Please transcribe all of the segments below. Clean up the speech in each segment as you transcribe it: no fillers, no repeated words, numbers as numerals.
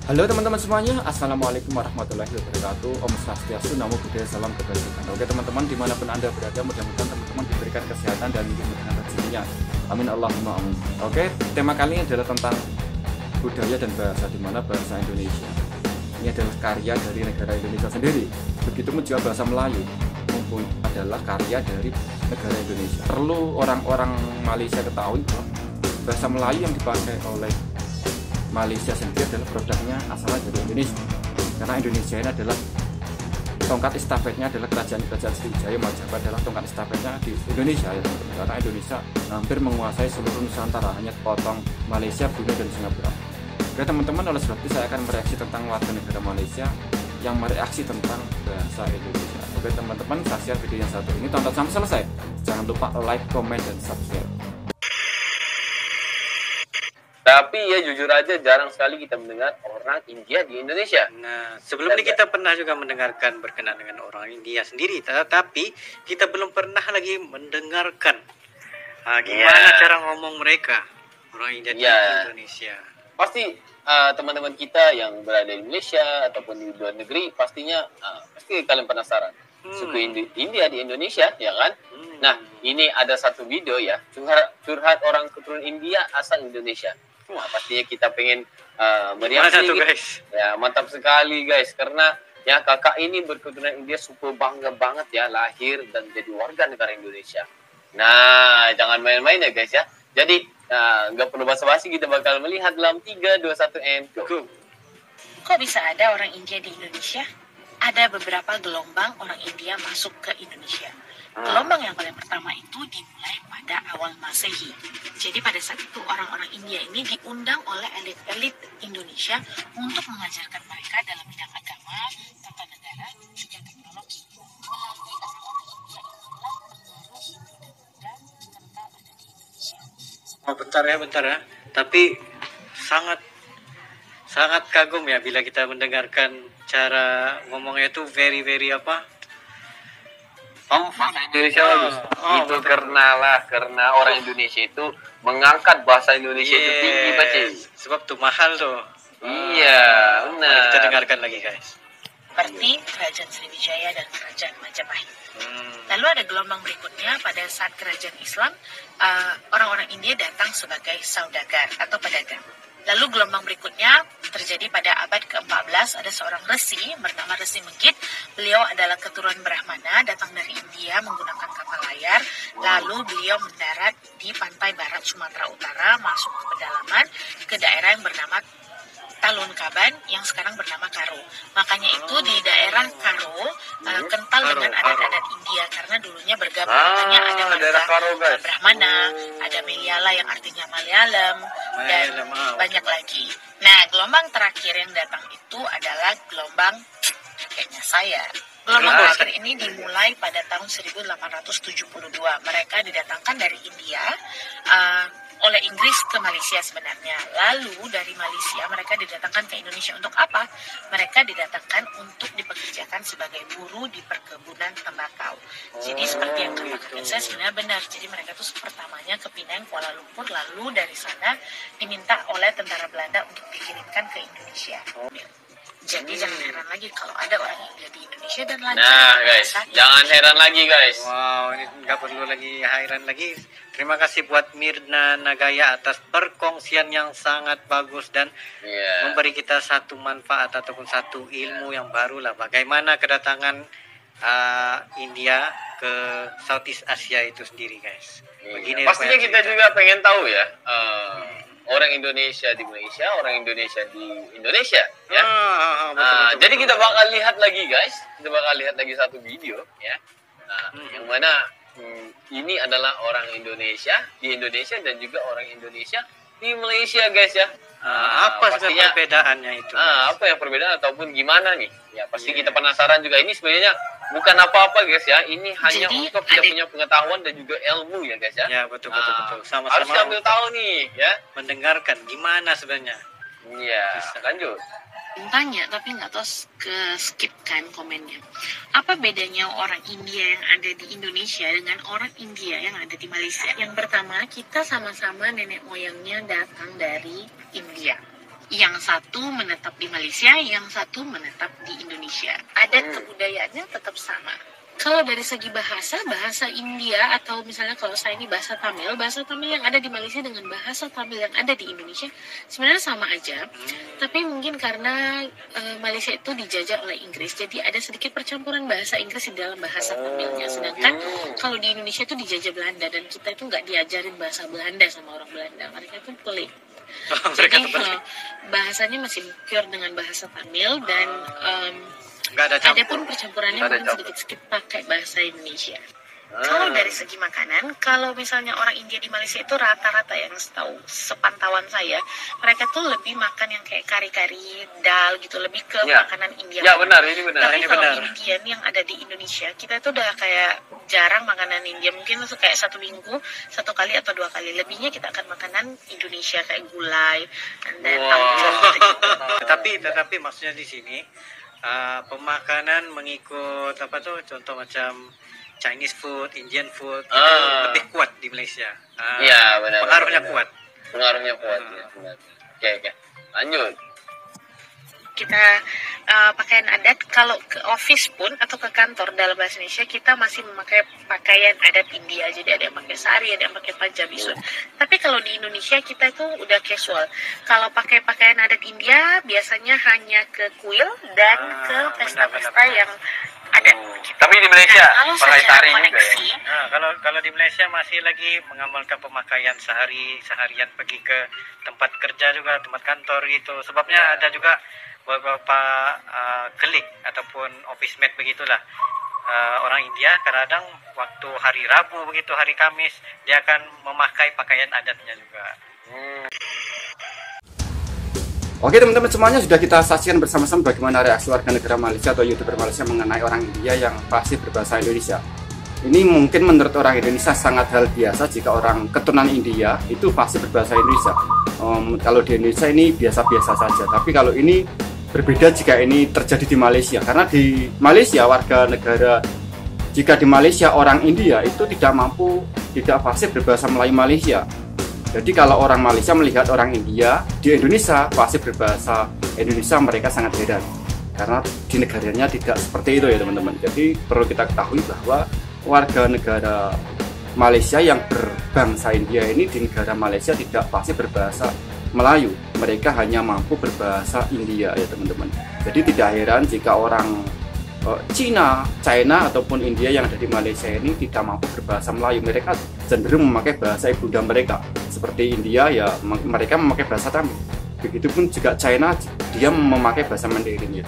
Halo teman-teman semuanya, Assalamualaikum warahmatullahi wabarakatuh. Om Swastiastu, Namo Buddhaya, Salam Kebajikan. Oke teman-teman, dimanapun Anda berada, mudah-mudahan teman-teman diberikan kesehatan dan dimudahkan rezekinya. Amin Allahumma amin. Oke, tema kali ini adalah tentang budaya dan bahasa, di mana bahasa Indonesia ini adalah karya dari negara Indonesia sendiri. Begitupun juga bahasa Melayu adalah karya dari negara Indonesia. Perlu orang-orang Malaysia ketahui bahwa bahasa Melayu yang dipakai oleh Malaysia sendiri adalah produknya asalnya dari Indonesia, karena Indonesia ini adalah tongkat estafetnya adalah kerajaan Sriwijaya Majapahit adalah tongkat estafetnya di Indonesia ya teman-teman, karena Indonesia hampir menguasai seluruh Nusantara, hanya potong Malaysia, Brunei dan Singapura. Oke teman-teman, oleh sebab itu saya akan mereaksi tentang warga negara Malaysia yang mereaksi tentang bahasa Indonesia. Oke teman-teman, saksikan video yang satu ini, tonton sampai selesai. Jangan lupa like, comment, dan subscribe. Tapi ya jujur aja jarang sekali kita mendengar orang India di Indonesia. Nah, sebelum ini kita pernah juga mendengarkan berkenaan dengan orang India sendiri, tetapi kita belum pernah lagi mendengarkan gimana cara ngomong mereka, orang India di Indonesia. Pasti teman-teman kita yang berada di Indonesia ataupun di luar negeri pastinya pasti kalian penasaran. Suku India di Indonesia, ya kan? Nah, ini ada satu video ya, curhat orang keturunan India asal Indonesia. Wah, pastinya kita pengen mereaksi gitu. Guys? Ya, mantap sekali guys, karena ya kakak ini berketurunan India, super bangga banget ya lahir dan jadi warga negara Indonesia. Nah, jangan main-main ya guys ya. Jadi nggak perlu basa-basi, kita bakal melihat dalam 3, 2, 1, and go. Kok bisa ada orang India di Indonesia? Ada beberapa gelombang orang India masuk ke Indonesia. Gelombang yang paling pertama itu dimulai pada awal Masehi. Jadi pada saat itu orang-orang India ini diundang oleh elit-elit Indonesia untuk mengajarkan mereka dalam bidang agama, tata negara, juga teknologi. Melalui orang-orang India inilah pengaruh Hindu dan Buddha kental ada di Indonesia. Oh, bentar ya. Tapi sangat kagum ya bila kita mendengarkan cara ngomongnya itu very apa? Bahasa Indonesia bagus. Itu karena orang Indonesia itu mengangkat bahasa Indonesia itu tinggi banget. Sebab tuh mahal tuh. Iya, benar. Kita dengarkan lagi guys. Seperti kerajaan Sriwijaya dan kerajaan Majapahit. Lalu ada gelombang berikutnya pada saat kerajaan Islam, orang-orang India datang sebagai saudagar atau pedagang. Lalu gelombang berikutnya terjadi pada abad ke-14, ada seorang resi bernama Resi Megit. Beliau adalah keturunan Brahmana, datang dari India menggunakan kapal layar. Lalu beliau mendarat di pantai barat Sumatera Utara, masuk ke pedalaman ke daerah yang bernama Talun Kaban, yang sekarang bernama Karo. Makanya itu di daerah Karo kental dengan adat-adat India, karena dulunya bergabung. Makanya ada marga Brahmana, ada Meliala yang artinya Malayalam, dan banyak lagi. Nah, gelombang terakhir yang datang itu adalah gelombang kayaknya saya. Gelombang terakhir ini dimulai pada tahun 1872. Mereka didatangkan dari India oleh Inggris ke Malaysia sebenarnya. Lalu dari Malaysia mereka didatangkan ke Indonesia untuk apa? Mereka didatangkan untuk dipekerjakan sebagai buruh di perkebunan tembakau. Jadi seperti yang katakan saya sebenarnya benar. Jadi mereka tuh pertamanya ke Penang, Kuala Lumpur, lalu dari sana diminta oleh tentara Belanda untuk dikirimkan ke Indonesia. Jadi jangan heran lagi kalau ada orang India di Indonesia dan lancar. Nah guys, jangan heran lagi guys. Wow, ini nggak perlu lagi heran lagi. Terima kasih buat Mirna Nagaya atas perkongsian yang sangat bagus dan memberi kita satu manfaat ataupun satu ilmu yang baru lah. Bagaimana kedatangan India ke Southeast Asia itu sendiri guys. Begini pastinya kita juga pengen tahu ya. Orang Indonesia di Malaysia, orang Indonesia di Indonesia, ya. Betul. Jadi kita bakal lihat lagi, guys. Kita bakal lihat lagi satu video, ya. Yang mana ini adalah orang Indonesia di Indonesia dan juga orang Indonesia di Malaysia, guys, ya. Apa pastinya perbedaannya itu? Apa yang perbedaan ataupun gimana nih? Ya pasti kita penasaran juga. Ini sebenarnya bukan apa-apa guys ya. Ini hanya untuk kita punya pengetahuan dan juga ilmu ya guys ya. Ya betul. Sama-sama harus ambil tahu nih ya. Mendengarkan gimana sebenarnya. Iya. Lanjut. Tanya tapi nggak tahu skip kan komennya. Apa bedanya orang India yang ada di Indonesia dengan orang India yang ada di Malaysia? Yang pertama, kita sama-sama nenek moyangnya datang dari India. Yang satu menetap di Malaysia, yang satu menetap di Indonesia. Adat kebudayaannya tetap sama. Kalau dari segi bahasa India atau misalnya kalau saya ini bahasa Tamil yang ada di Malaysia dengan bahasa Tamil yang ada di Indonesia sebenarnya sama aja. Tapi mungkin karena Malaysia itu dijajah oleh Inggris, jadi ada sedikit percampuran bahasa Inggris di dalam bahasa Tamilnya. Sedangkan kalau di Indonesia itu dijajah Belanda dan kita itu nggak diajarin bahasa Belanda sama orang Belanda. Mereka itu pelik. Jadi bahasanya masih pure dengan bahasa Tamil dan ada pun percampurannya mungkin sedikit-sedikit pakai bahasa Indonesia. Kalau dari segi makanan, kalau misalnya orang India di Malaysia itu rata-rata yang sepantauan saya, mereka tuh lebih makan yang kayak kari-kari, dal gitu, lebih ke makanan India. Ya benar, ini benar. Tapi kalau Indian yang ada di Indonesia, kita itu udah kayak jarang makanan India. Mungkin itu kayak 1 minggu 1 kali atau 2 kali. Lebihnya kita akan makanan Indonesia kayak gulai, and then Tetapi maksudnya di sini pemakanan mengikut apa tuh, contoh macam Chinese food, Indian food itu lebih kuat di Malaysia. Iya, benar. Pengaruhnya kuat. Pengaruhnya kuat. Ya, benar. Oke. Lanjut. Kita pakaian adat, kalau ke office pun atau ke kantor dalam bahasa Indonesia kita masih memakai pakaian adat India. Jadi ada yang pakai sari, ada yang pakai Punjabi suit. Tapi kalau di Indonesia kita itu udah casual. Kalau pakai pakaian adat India biasanya hanya ke kuil dan ke pesta-pesta yang ada. Tapi di Malaysia pakai sari juga ya. Kalau di Malaysia masih lagi mengamalkan pemakaian seharian pergi ke tempat kerja juga, tempat kantor gitu. Sebabnya ada juga beberapa klik ataupun office mate begitulah. Orang India kadang waktu hari Rabu begitu, hari Kamis dia akan memakai pakaian adatnya juga. Oke teman-teman, semuanya sudah kita saksikan bersama-sama bagaimana reaksi warga negara Malaysia atau YouTuber Malaysia mengenai orang India yang fasih berbahasa Indonesia. Ini mungkin menurut orang Indonesia sangat hal biasa jika orang keturunan India itu fasih berbahasa Indonesia. Kalau di Indonesia ini biasa-biasa saja, tapi kalau ini berbeda jika ini terjadi di Malaysia. Karena di Malaysia warga negara, jika di Malaysia orang India itu tidak fasih berbahasa Melayu Malaysia. Jadi kalau orang Malaysia melihat orang India di Indonesia fasih berbahasa Indonesia, mereka sangat heran. Karena di negaranya tidak seperti itu ya teman-teman. Jadi perlu kita ketahui bahwa warga negara Malaysia yang berbangsa India ini di negara Malaysia tidak fasih berbahasa Melayu. Mereka hanya mampu berbahasa India ya teman-teman. Jadi tidak heran jika orang China ataupun India yang ada di Malaysia ini tidak mampu berbahasa Melayu. Mereka cenderung memakai bahasa ibunda mereka. Seperti India ya mereka memakai bahasa Tamil. Begitupun juga China, dia memakai bahasa Mandarin ya.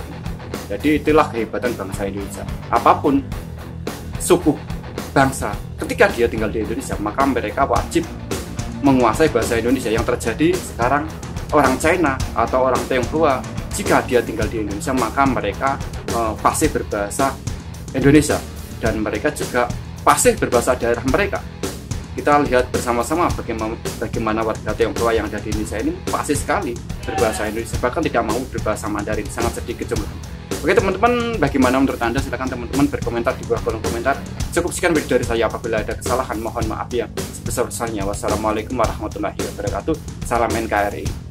Jadi itulah kehebatan bangsa Indonesia. Apapun suku bangsa, ketika dia tinggal di Indonesia maka mereka wajib menguasai bahasa Indonesia. Yang terjadi sekarang orang China atau orang Tionghoa, jika dia tinggal di Indonesia maka mereka fasih berbahasa Indonesia dan mereka juga fasih berbahasa daerah mereka. Kita lihat bersama-sama bagaimana warga Tionghoa yang ada di Indonesia ini fasih sekali berbahasa Indonesia, bahkan tidak mau berbahasa Mandarin, sangat sedikit jumlahnya. Oke teman-teman, bagaimana menurut Anda? Silakan teman-teman berkomentar di bawah kolom komentar. Cukup sekian video dari saya, apabila ada kesalahan mohon maaf ya sebesar-besarnya. Wassalamualaikum warahmatullahi wabarakatuh. Salam NKRI.